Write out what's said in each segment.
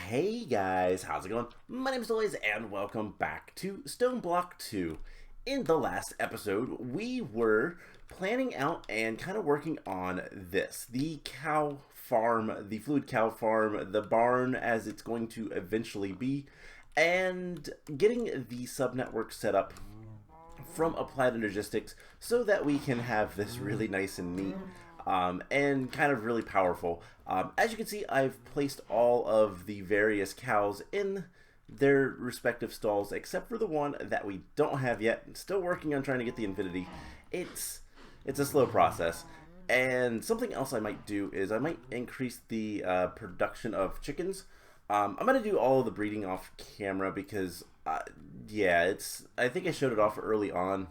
Hey guys, how's it going? My name is Elias and welcome back to Stoneblock 2. In the last episode, we were planning out and kind of working on this. The cow farm, the fluid cow farm, the barn as it's going to eventually be, and getting the subnetwork set up from Applied Logistics so that we can have this really nice and neat and kind of really powerful. As you can see, I've placed all of the various cows in their respective stalls except for the one that we don't have yet. Still working on trying to get the Infinity. It's a slow process. And something else I might do is I might increase the production of chickens. I'm going to do all of the breeding off camera because, yeah, I think I showed it off early on.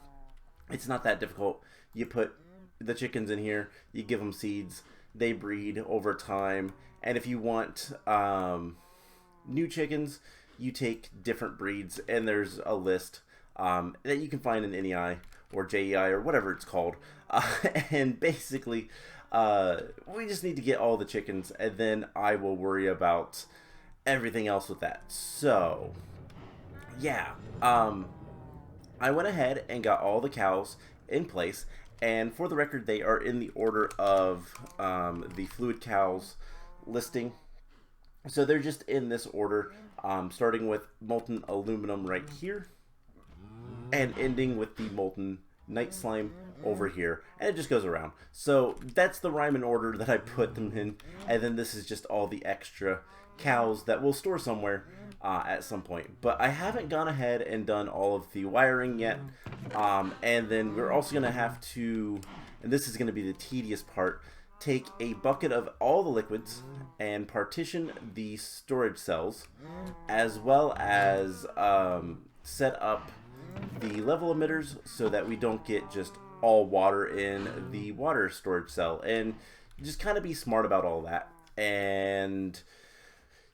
It's not that difficult. You put the chickens in here, you give them seeds, they breed over time, and if you want new chickens, you take different breeds, and there's a list that you can find in NEI or JEI or whatever it's called, and basically we just need to get all the chickens, and then I will worry about everything else with that. So yeah, I went ahead and got all the cows in place. And for the record, they are in the order of the fluid cows listing. So they're just in this order, starting with molten aluminum right here, and ending with the molten night slime over here. And it just goes around. So that's the rhyme and order that I put them in. And then this is just all the extra cows that we'll store somewhere at some point. But I haven't gone ahead and done all of the wiring yet. And then we're also going to have to, and this is going to be the tedious part, take a bucket of all the liquids and partition the storage cells, as well as set up the level emitters so that we don't get just all water in the water storage cell, and just kind of be smart about all that. And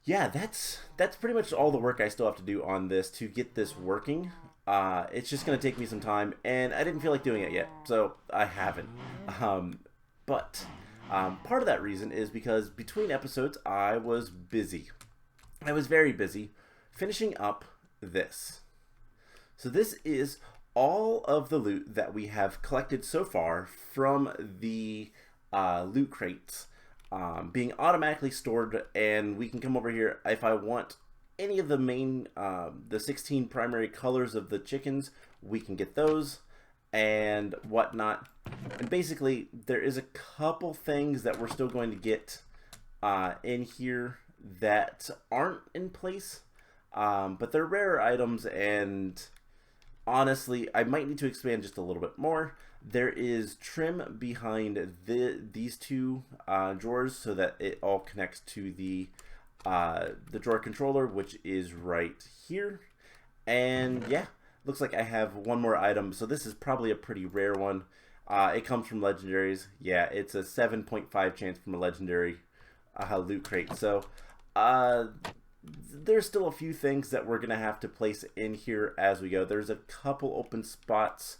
yeah, that's pretty much all the work I still have to do on this to get this working. It's just going to take me some time, and I didn't feel like doing it yet, so I haven't. But part of that reason is because between episodes, I was busy. I was very busy finishing up this. So this is all of the loot that we have collected so far from the loot crates being automatically stored, and we can come over here if I want any of the main, the 16 primary colors of the chickens, we can get those and whatnot. And basically, there is a couple things that we're still going to get in here that aren't in place, but they're rarer items, and honestly, I might need to expand just a little bit more. There is trim behind these two drawers so that it all connects to the drawer controller, which is right here. And yeah, looks like I have one more item, so this is probably a pretty rare one. It comes from legendaries. Yeah, it's a 7.5 chance from a legendary loot crate. So there's still a few things that we're gonna have to place in here as we go. There's a couple open spots.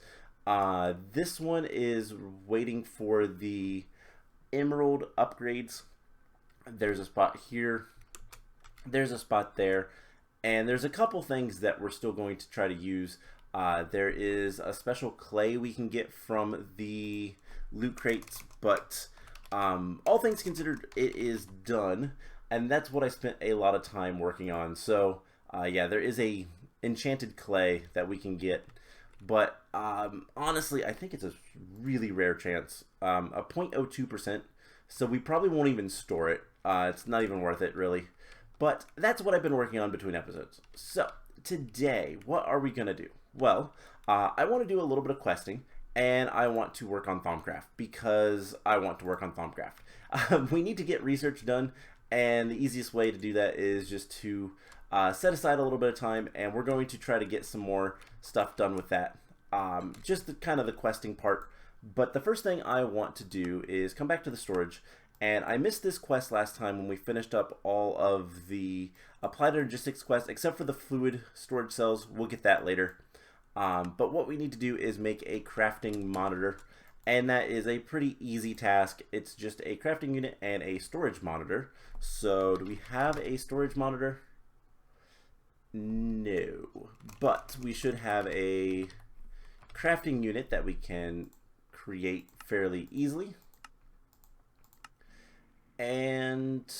This one is waiting for the emerald upgrades. There's a spot here. There's a spot there, and there's a couple things that we're still going to try to use. There is a special clay we can get from the loot crates, but all things considered, it is done, and that's what I spent a lot of time working on. So yeah, there is a enchanted clay that we can get, but honestly, I think it's a really rare chance, a 0.02%, so we probably won't even store it. It's not even worth it, really. But that's what I've been working on between episodes. So today, what are we going to do? Well, I want to do a little bit of questing, and I want to work on Thaumcraft because I want to work on Thaumcraft. We need to get research done, and the easiest way to do that is just to set aside a little bit of time, and we're going to try to get some more stuff done with that. Just kind of the questing part. But the first thing I want to do is come back to the storage. And I missed this quest last time when we finished up all of the Applied Logistics quests, except for the fluid storage cells. We'll get that later. But what we need to do is make a crafting monitor. And that is a pretty easy task. It's just a crafting unit and a storage monitor. So do we have a storage monitor? No, but we should have a crafting unit that we can create fairly easily. And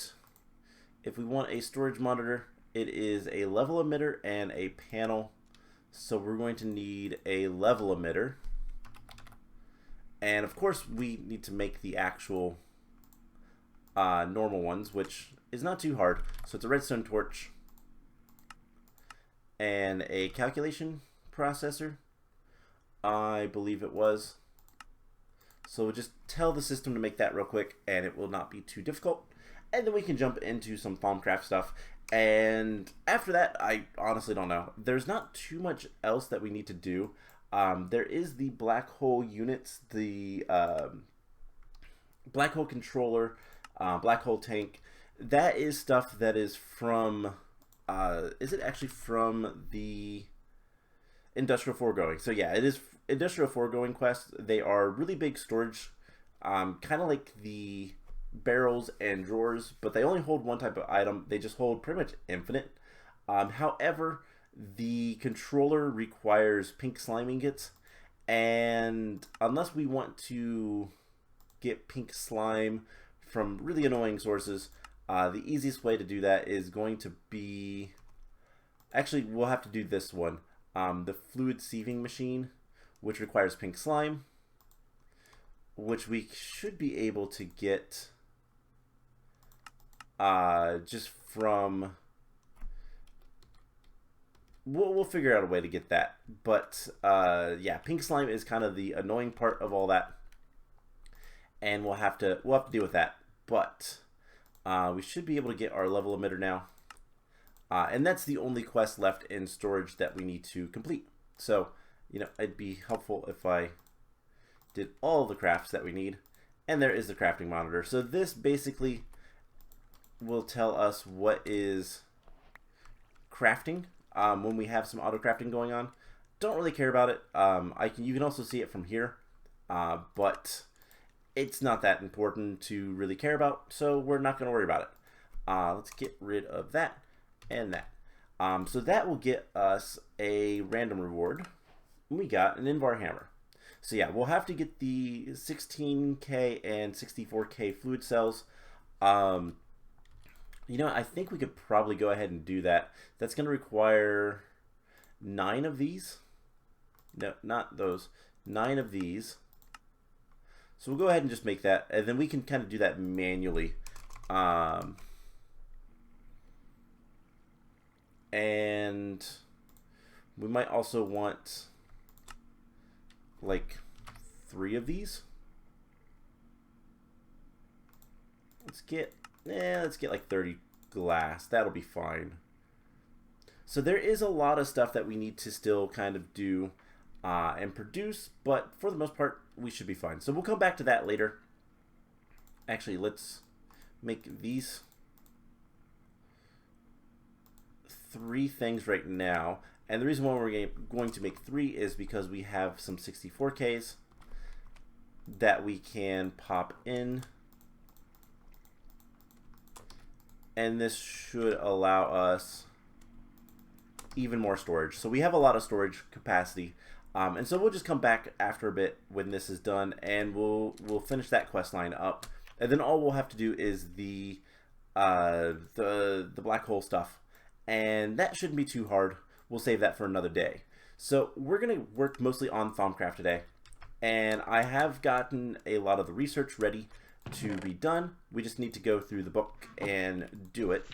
if we want a storage monitor, it is a level emitter and a panel. So we're going to need a level emitter. And of course we need to make the actual normal ones, which is not too hard. So it's a redstone torch and a calculation processor, I believe it was. So we'll just tell the system to make that real quick and it will not be too difficult. And then we can jump into some Thaumcraft stuff. And after that, I honestly don't know. There's not too much else that we need to do. There is the black hole units, the black hole controller, black hole tank. That is stuff that is from, is it actually from the Industrial Foregoing? So yeah, it is Industrial Foregoing quests. They are really big storage, kind of like the barrels and drawers, but they only hold one type of item. They just hold pretty much infinite. However, the controller requires pink slime ingots, and unless we want to get pink slime from really annoying sources, the easiest way to do that is going to be, actually we'll have to do this one, the fluid sieving machine, which requires pink slime, which we should be able to get just from, we'll figure out a way to get that. But yeah, pink slime is kind of the annoying part of all that, and we'll have to deal with that. But we should be able to get our level emitter now, and that's the only quest left in storage that we need to complete. So you know, it'd be helpful if I did all the crafts that we need. And there is the crafting monitor. So this basically will tell us what is crafting when we have some auto crafting going on. Don't really care about it. You can also see it from here, but it's not that important to really care about, so we're not going to worry about it. Let's get rid of that and that. So that will get us a random reward. We got an Invar hammer. So yeah, we'll have to get the 16K and 64K fluid cells. You know, I think we could probably go ahead and do that. That's going to require 9 of these. No, not those. 9 of these. So we'll go ahead and just make that, and then we can kind of do that manually. And we might also want like 3 of these. Let's get like 30 glass. That'll be fine. So there is a lot of stuff that we need to still kind of do and produce, but for the most part we should be fine. So we'll come back to that later. Actually, let's make these 3 things right now. And the reason why we're going to make 3 is because we have some 64Ks that we can pop in. And this should allow us even more storage. So we have a lot of storage capacity. And so we'll just come back after a bit when this is done, and we'll finish that quest line up. And then all we'll have to do is the black hole stuff. And that shouldn't be too hard. We'll save that for another day. So we're going to work mostly on Thaumcraft today. And I have gotten a lot of the research ready to be done. We just need to go through the book and do it.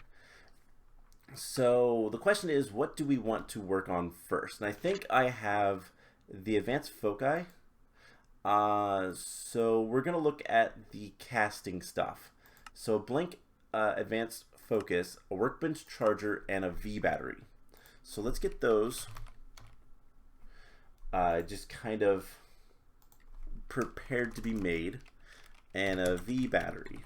So the question is, what do we want to work on first? And I think I have the advanced foci. So we're going to look at the casting stuff. So blink, advanced focus, a workbench charger, and a V battery. So let's get those just kind of prepared to be made, and a V battery.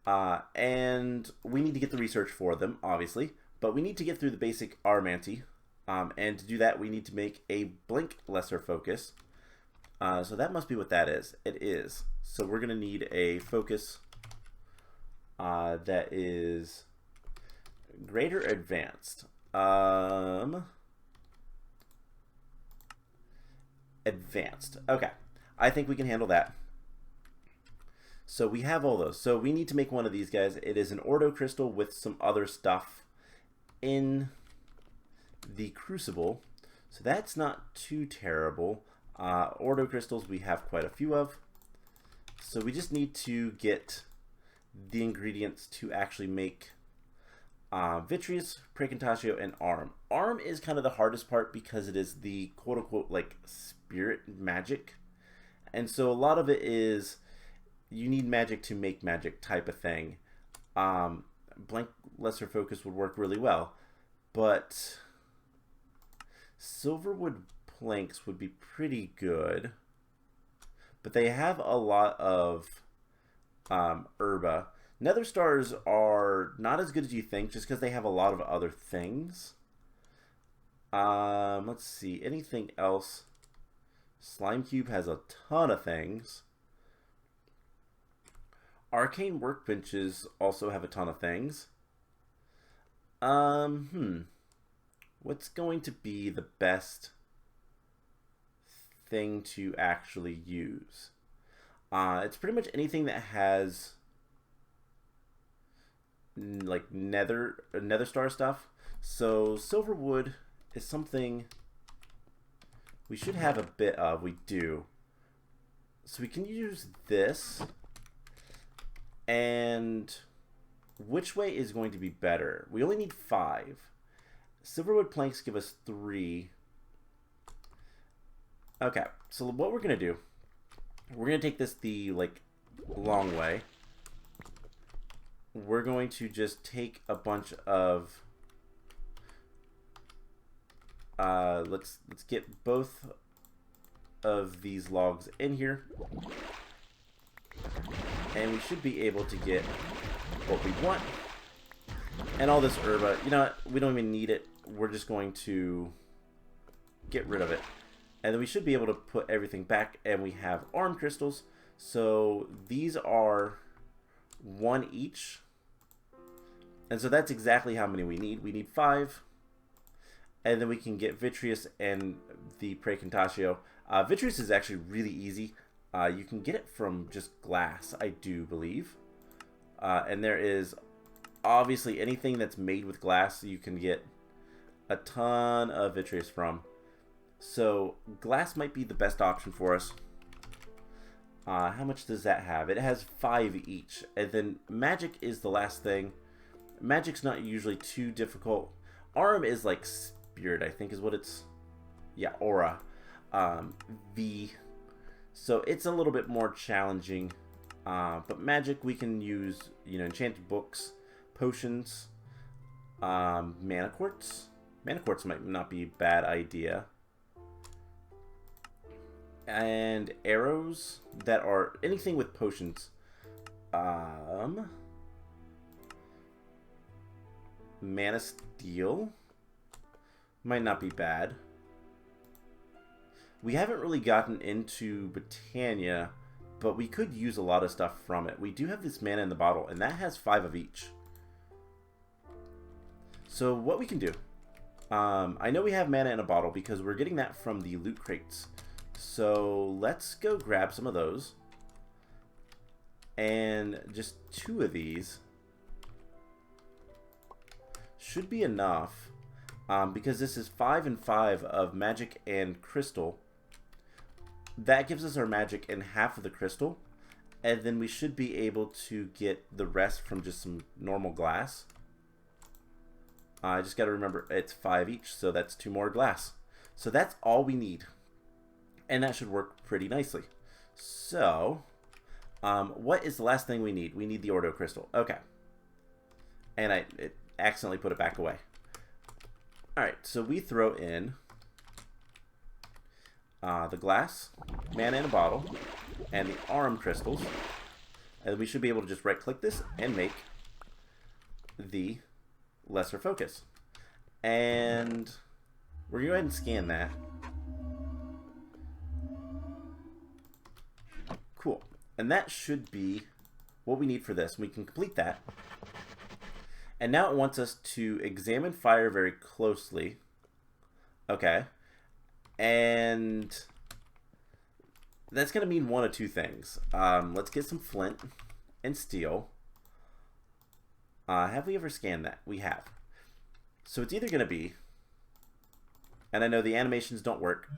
And we need to get the research for them, obviously, but we need to get through the basic Armanty. And to do that, we need to make a blink lesser focus. So that must be what that is. It is. So we're going to need a focus that is greater advanced. Advanced. Okay. I think we can handle that. So we have all those. So we need to make one of these guys. It is an Ordo crystal with some other stuff in the crucible. So that's not too terrible. Ordo crystals we have quite a few of. So we just need to get the ingredients to actually make Vitreous, Precontatio, and Arm. Arm is kind of the hardest part because it is the quote-unquote like spirit magic. And so a lot of it is you need magic to make magic type of thing. Blank lesser focus would work really well, but silverwood planks would be pretty good. But they have a lot of herba. Nether stars are not as good as you think just because they have a lot of other things. Let's see, anything else? Slime cube has a ton of things. Arcane workbenches also have a ton of things. What's going to be the best thing to actually use? It's pretty much anything that has like nether star stuff. So silverwood is something we should have a bit of. We do. So we can use this. And which way is going to be better? We only need 5. Silverwood planks give us 3. Okay, so what we're gonna do, we're gonna take this the like long way. We're going to just take a bunch of let's get both of these logs in here. And we should be able to get what we want. And all this herba, you know what? We don't even need it. We're just going to get rid of it. And then we should be able to put everything back. And we have arm crystals. So these are 1 each. And so that's exactly how many we need. We need 5. And then we can get Vitreous and the Precontatio. Vitreous is actually really easy. You can get it from just glass, I do believe. And there is obviously anything that's made with glass you can get a ton of Vitreous from. So glass might be the best option for us. How much does that have? It has 5 each. And then magic is the last thing. Magic's not usually too difficult. Arm is like spirit, I think is what it's... Yeah, aura. V... So it's a little bit more challenging, but magic we can use, you know, enchanted books, potions, mana quartz. Mana quartz might not be a bad idea. And arrows that are anything with potions. Mana steel might not be bad. We haven't really gotten into Britannia, but we could use a lot of stuff from it. We do have this mana in the bottle, and that has 5 of each. So what we can do, I know we have mana in a bottle because we're getting that from the loot crates. So let's go grab some of those. And just 2 of these should be enough, because this is 5 and 5 of magic and crystal. That gives us our magic and half of the crystal, and then we should be able to get the rest from just some normal glass. I just got to remember it's 5 each, so that's 2 more glass. So that's all we need, and that should work pretty nicely. So what is the last thing we need? We need the Ordo crystal. Okay, and I accidentally put it back away. Alright, so we throw in the glass, mana in a bottle, and the arm crystals. And we should be able to just right click this and make the lesser focus. And We're going to go ahead and scan that. Cool. And that should be what we need for this. We can complete that. And now it wants us to examine fire very closely. Okay. And that's going to mean one of two things. Let's get some flint and steel. Have we ever scanned that? We have. So it's either going to be, and I know the animations don't work.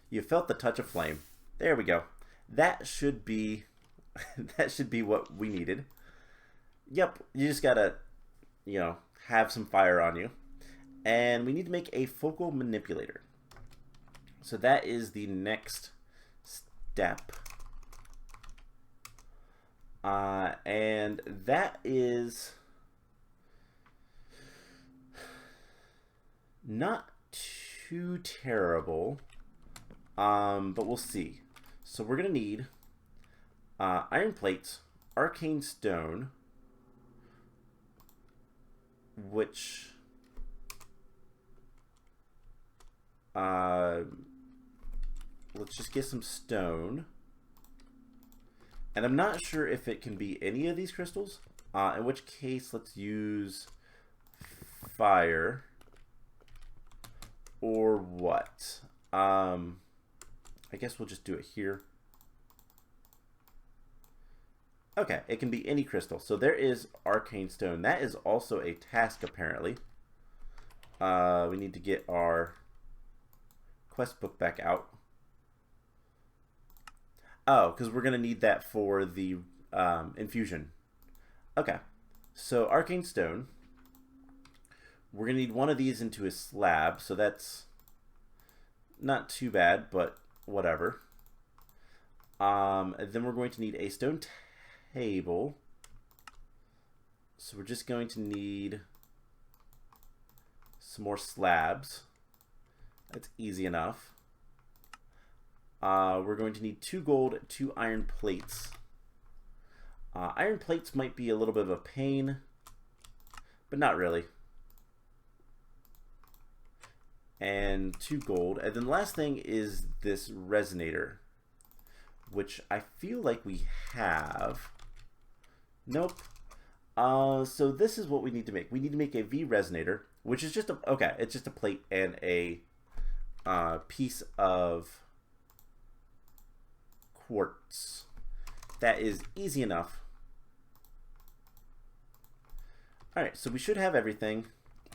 You felt the touch of flame. There we go. That should be that should be what we needed. Yep, you just gotta, you know, have some fire on you. And we need to make a focal manipulator. So that is the next step. And that is not too terrible, but we'll see. So we're going to need iron plates, arcane stone, which let's just get some stone. And I'm not sure if it can be any of these crystals, in which case let's use fire or what? I guess we'll just do it here. Okay, it can be any crystal. So there is arcane stone. That is also a task apparently. We need to get our quest book back out. Oh, because we're going to need that for the infusion. Okay, so arcane stone. We're going to need one of these into a slab, so that's not too bad, but whatever. And then we're going to need a stone table. So we're just going to need some more slabs. That's easy enough. We're going to need 2 gold, 2 iron plates. Iron plates might be a little bit of a pain, but not really. And 2 gold. And then the last thing is this resonator, which I feel like we have. Nope. So this is what we need to make. We need to make a V resonator, which is just a, okay, it's just a plate and a piece of quartz. That is easy enough. Alright, so we should have everything.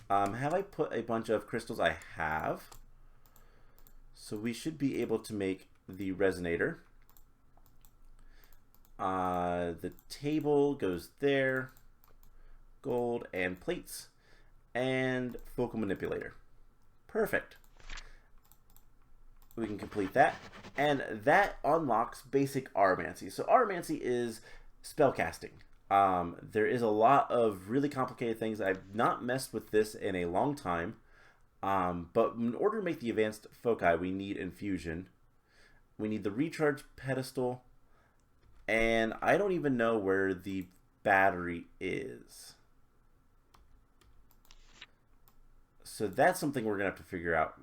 Have I put a bunch of crystals? I have. So we should be able to make the resonator. The table goes there. Gold and plates. And focal manipulator. Perfect. We can complete that. And that unlocks basic aromancy. So aromancy is spellcasting. There is a lot of really complicated things. I've not messed with this in a long time. But in order to make the advanced foci, we need infusion. We need the recharge pedestal. And I don't even know where the battery is. So that's something we're going to have to figure out.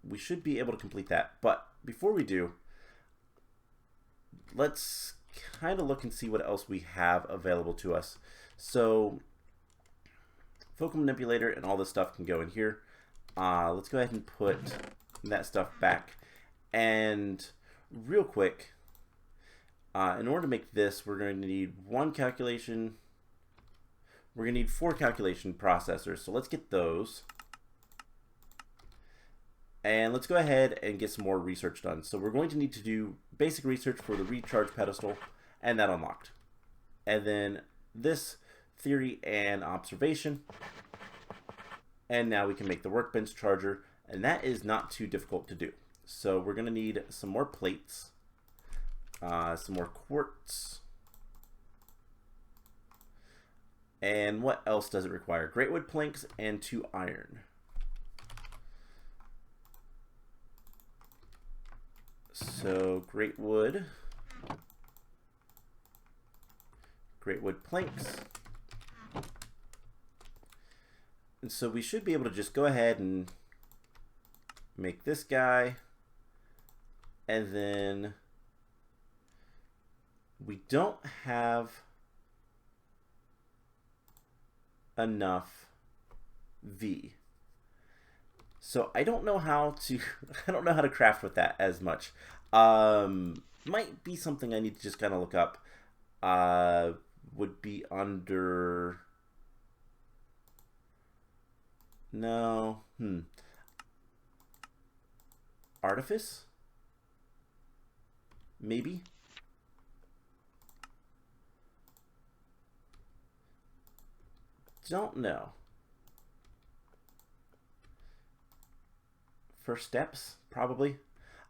We should be able to complete that. But before we do, let's kind of look and see what else we have available to us. So focal manipulator and all this stuff can go in here. Let's go ahead and put that stuff back. And real quick, in order to make this, we're going to need 1 calculation. We're going to need 4 calculation processors. So let's get those. And let's go ahead and get some more research done. So we're going to need to do basic research for the recharge pedestal, and that unlocked. And then this theory and observation. And now we can make the workbench charger, and that is not too difficult to do. So we're going to need some more plates, some more quartz. And what else does it require? Great wood planks and 2 iron. So great wood planks, And so we should be able to just go ahead and make this guy. And then we don't have enough V. So I don't know how to I don't know how to craft with that as much. Might be something I need to just kind of look up. Would be under no artifice? Maybe? Don't know. First steps, probably.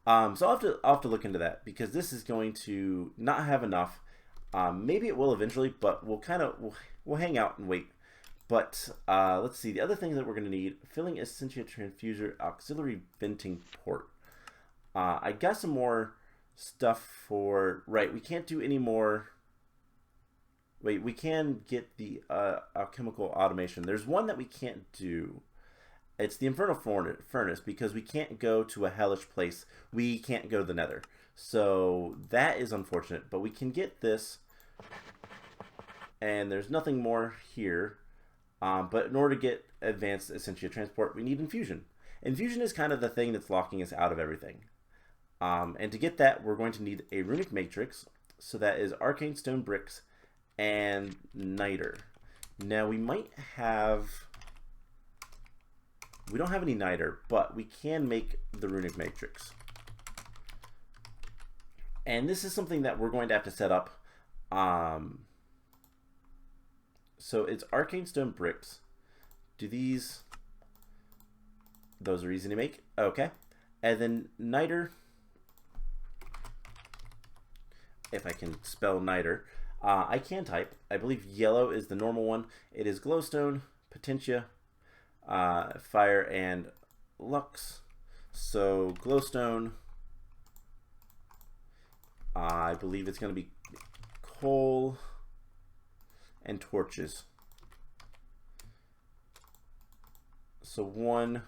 So I'll have to look into that because this is going to not have enough. Maybe it will eventually, but we'll hang out and wait. But let's see. The other things that we're going to need: filling Essentia transfuser, auxiliary venting port. I got some more stuff for right. We can't do any more. Wait, we can get the alchemical automation. There's one that we can't do. It's the Infernal Furnace because we can't go to a hellish place. We can't go to the Nether. So that is unfortunate. But we can get this. And there's nothing more here. But in order to get advanced Essentia Transport, we need Infusion. Infusion is kind of the thing that's locking us out of everything. And to get that, we're going to need a Runic Matrix. So that is Arcane Stone Bricks and Niter. Now we might have... We don't have any Niter, but we can make the Runic Matrix. And this is something that we're going to have to set up. So it's Arcane Stone Bricks. Do these... Those are easy to make? Okay. And then Niter. If I can spell Niter. I can type. I believe yellow is the normal one. It is Glowstone, Potentia, Fire, and Lux. So Glowstone, I believe it's going to be coal and torches. So one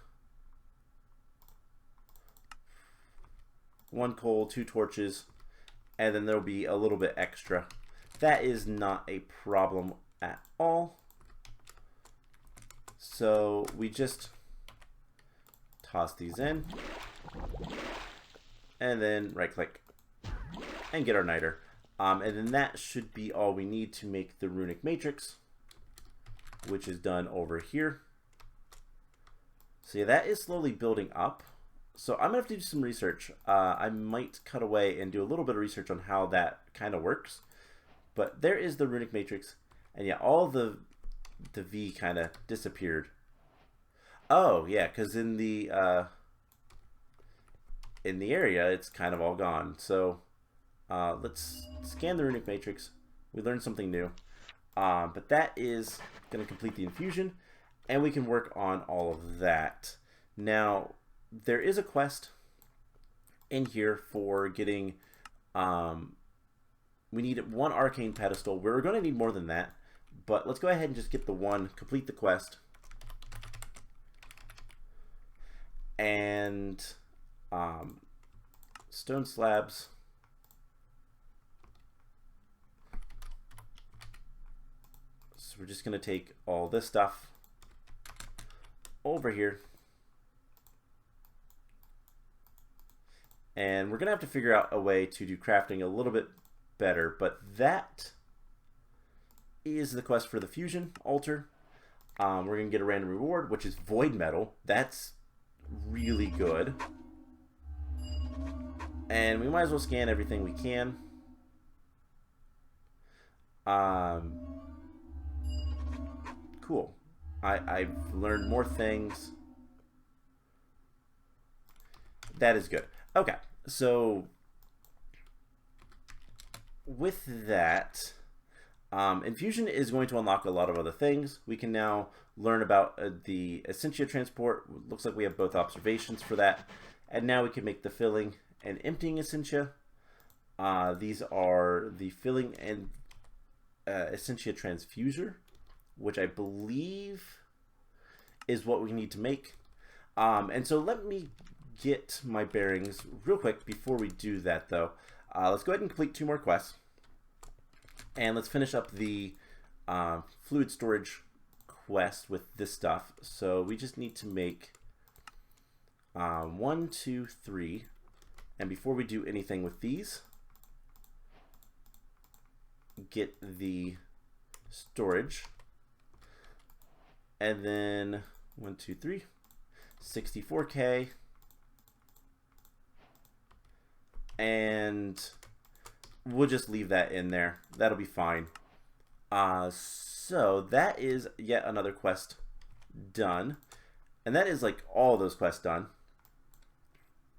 coal, 2 torches, and then there'll be a little bit extra. That is not a problem at all. So we just toss these in and then right click and get our Niter. And then that should be all we need to make the Runic Matrix, which is done over here. So yeah, that is slowly building up. So I'm gonna have to do some research. I might cut away and do a little bit of research on how that kind of works. But there is the Runic Matrix, and yeah, all the V kind of disappeared. Oh yeah, because in the area it's kind of all gone. So let's scan the Runic Matrix. We learned something new, but that is going to complete the infusion, and we can work on all of that. Now there is a quest in here for getting. We need 1 arcane pedestal. We're going to need more than that, but let's go ahead and just get the one, complete the quest. And stone slabs. So we're just going to take all this stuff over here. And we're going to have to figure out a way to do crafting a little bit better, but that is the quest for the fusion altar. We're going to get a random reward, which is void metal. That's really good. And we might as well scan everything we can. Cool. I've learned more things. That is good. Okay, so with that, Infusion is going to unlock a lot of other things. We can now learn about the Essentia transport. Looks like we have both observations for that. And now we can make the filling and emptying Essentia. These are the filling and Essentia transfuser, which I believe is what we need to make. And so let me get my bearings real quick before we do that, though. Let's go ahead and complete 2 more quests. And let's finish up the fluid storage quest with this stuff. So we just need to make 1, 2, 3. And before we do anything with these, get the storage. And then 1, 2, 3, 64K. And we'll just leave that in there. That'll be fine. So that is yet another quest done. And that is like all those quests done.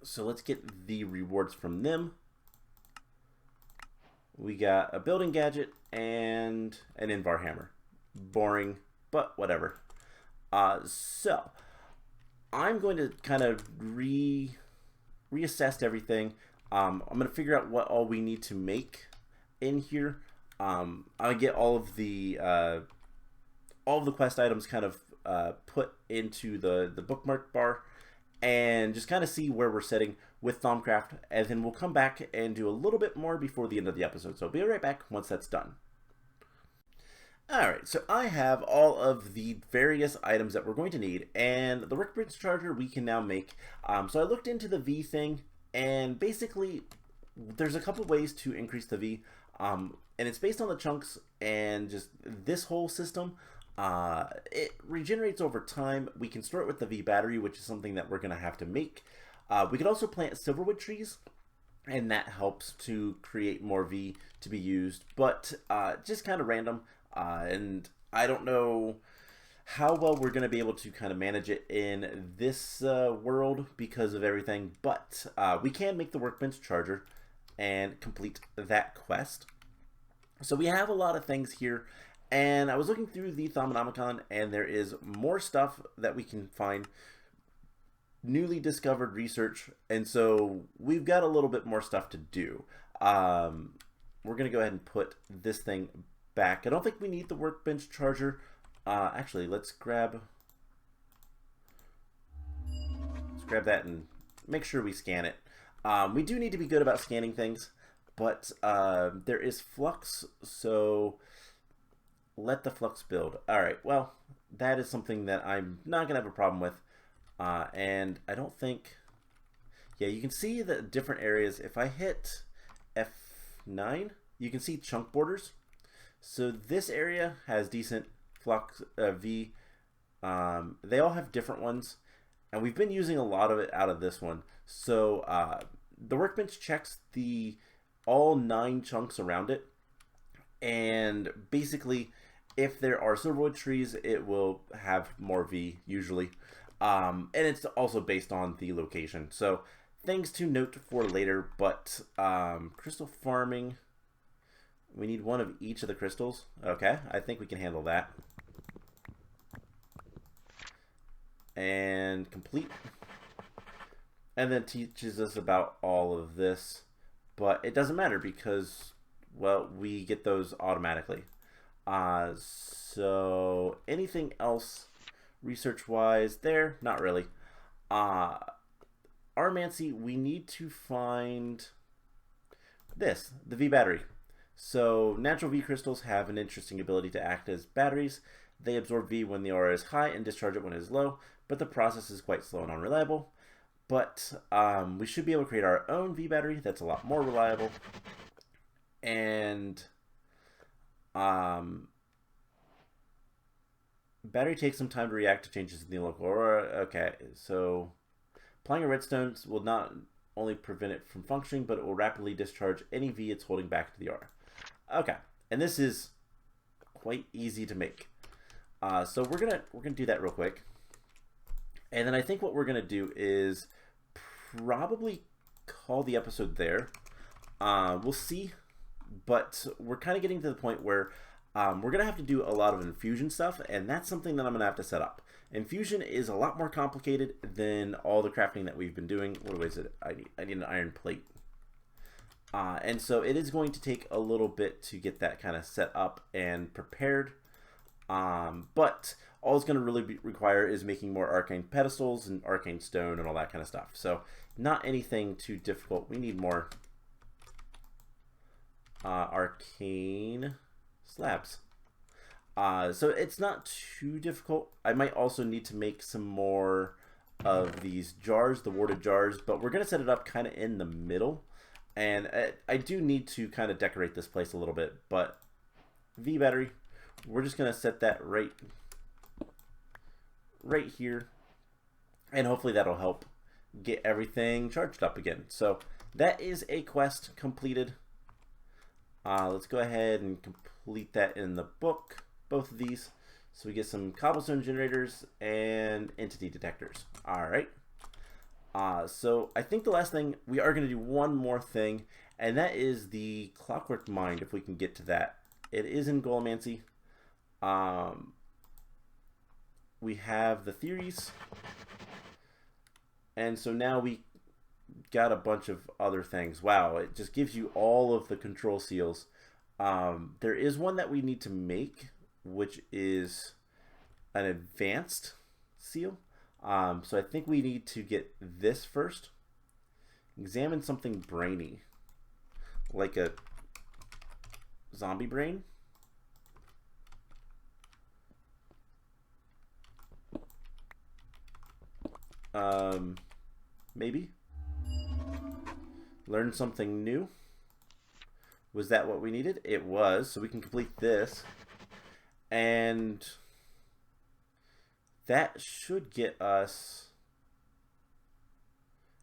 So let's get the rewards from them. We got a building gadget and an Invar hammer. Boring, but whatever. So I'm going to kind of reassess everything. I'm going to figure out what all we need to make in here. I'll get all of the quest items kind of put into the bookmark bar and just kind of see where we're sitting with Thaumcraft, and then we'll come back and do a little bit more before the end of the episode. So I'll be right back once that's done. Alright, so I have all of the various items that we're going to need, and the workbench charger we can now make. So I looked into the V thing, and basically there's a couple ways to increase the V, and it's based on the chunks and just this whole system. It regenerates over time. We can store it with the V battery, which is something that we're going to have to make. We could also plant silverwood trees, and that helps to create more V to be used, but just kind of random. And I don't know how well we're going to be able to kind of manage it in this world because of everything, but we can make the workbench charger and complete that quest. So we have a lot of things here, and I was looking through the Thaumonomicon, and there is more stuff that we can find, newly discovered research, and so we've got a little bit more stuff to do. We're going to go ahead and put this thing back. I don't think we need the workbench charger. Actually, let's grab that and make sure we scan it. We do need to be good about scanning things, but there is flux, so let the flux build. Alright, well, that is something that I'm not going to have a problem with. And I don't think... Yeah, you can see the different areas. If I hit F9, you can see chunk borders. So this area has decent flux V. They all have different ones, and we've been using a lot of it out of this one. So the workbench checks all 9 chunks around it, and basically if there are silverwood trees, it will have more V usually. And it's also based on the location. So things to note for later, but crystal farming, we need 1 of each of the crystals. Okay, I think we can handle that. And complete. And then teaches us about all of this, but it doesn't matter because, well, we get those automatically. So anything else research-wise there? Not really. Armancy, we need to find this, the V battery. So natural V crystals have an interesting ability to act as batteries. They absorb V when the aura is high and discharge it when it is low, but the process is quite slow and unreliable. But we should be able to create our own V battery that's a lot more reliable. And battery takes some time to react to changes in the local aura. Okay, so applying a redstone will not only prevent it from functioning, but it will rapidly discharge any V it's holding back to the aura. Okay, and this is quite easy to make. So we're gonna do that real quick, and then I think what we're gonna do is probably call the episode there. We'll see, but we're kind of getting to the point where we're gonna have to do a lot of infusion stuff, and that's something that I'm gonna have to set up. Infusion is a lot more complicated than all the crafting that we've been doing. What is it? I need an iron plate. And so it is going to take a little bit to get that kind of set up and prepared. But all it's going to really require is making more arcane pedestals and arcane stone and all that kind of stuff. So not anything too difficult. We need more arcane slabs. So it's not too difficult. I might also need to make some more of these jars, the warded jars, but we're going to set it up kind of in the middle. And I do need to kind of decorate this place a little bit, but V battery, we're just going to set that right here. And hopefully that'll help get everything charged up again. So that is a quest completed. Let's go ahead and complete that in the book, both of these. So we get some cobblestone generators and entity detectors. All right. So I think the last thing, we are going to do one more thing, and that is the clockwork mind, if we can get to that. It is in Golemancy. We have the theories. And so now we got a bunch of other things. Wow, it just gives you all of the control seals. There is one that we need to make, which is an advanced seal. So I think we need to get this first. Examine something brainy, like a zombie brain. Maybe. Learn something new. Was that what we needed? It was. So we can complete this. And that should get us,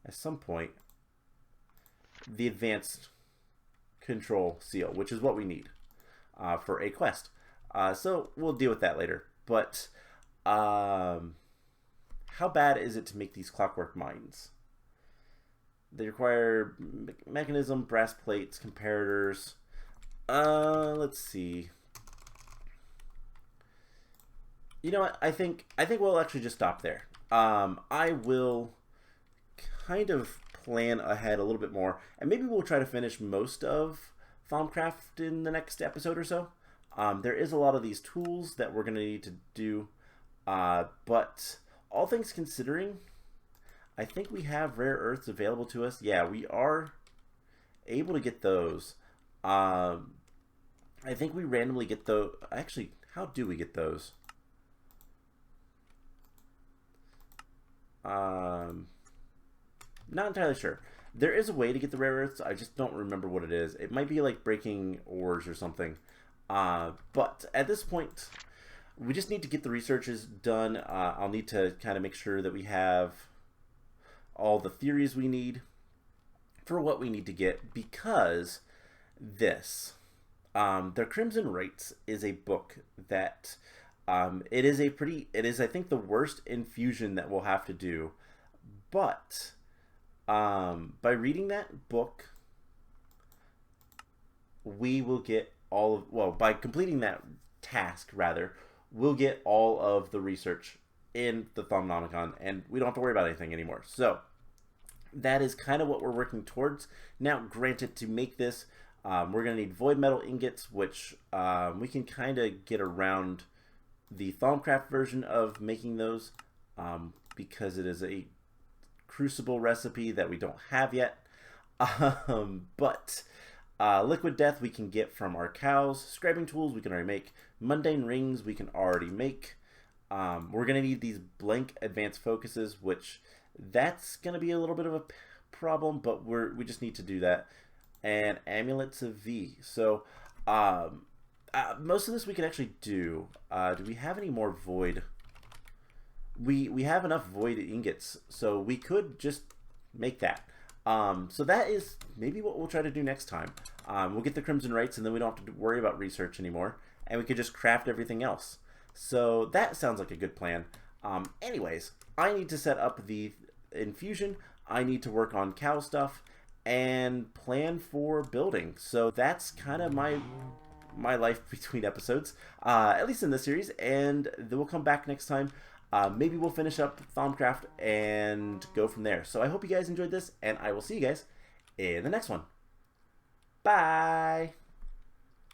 at some point, the advanced control seal, which is what we need for a quest. So we'll deal with that later. But how bad is it to make these clockwork mines? They require mechanism, brass plates, comparators. Let's see. You know what? I think we'll actually just stop there. I will kind of plan ahead a little bit more, and maybe we'll try to finish most of Thaumcraft in the next episode or so. There is a lot of these tools that we're going to need to do, but all things considering, I think we have rare earths available to us. Yeah, we are able to get those. I think we randomly get those. Actually, how do we get those? Not entirely sure. There is a way to get the rare earths. I just don't remember what it is. It might be like breaking ores or something. But at this point, we just need to get the researches done. I'll need to kind of make sure that we have all the theories we need for what we need to get, because this, The Crimson Rites, is a book that it is I think the worst infusion that we'll have to do, but by reading that book, we will get all of, well, by completing that task rather, we'll get all of the research in the Thaumonomicon, and we don't have to worry about anything anymore. So that is kind of what we're working towards. Now, granted, to make this, we're going to need void metal ingots, which we can kind of get around the Thaumcraft version of making those, because it is a crucible recipe that we don't have yet. But liquid death we can get from our cows. Scraping tools we can already make. Mundane rings we can already make. We're going to need these blank advanced focuses, which that's going to be a little bit of a problem, but we just need to do that. And amulets of V. So most of this we can actually do. Do we have any more void? We have enough void ingots, so we could just make that. So that is maybe what we'll try to do next time. We'll get the Crimson Rites, and then we don't have to worry about research anymore, and we could just craft everything else. So that sounds like a good plan. Anyways, I need to set up the infusion. I need to work on cow stuff and plan for building. So that's kind of my life between episodes, at least in this series, and then we'll come back next time. Maybe we'll finish up Thaumcraft and go from there. So I hope you guys enjoyed this, and I will see you guys in the next one. Bye!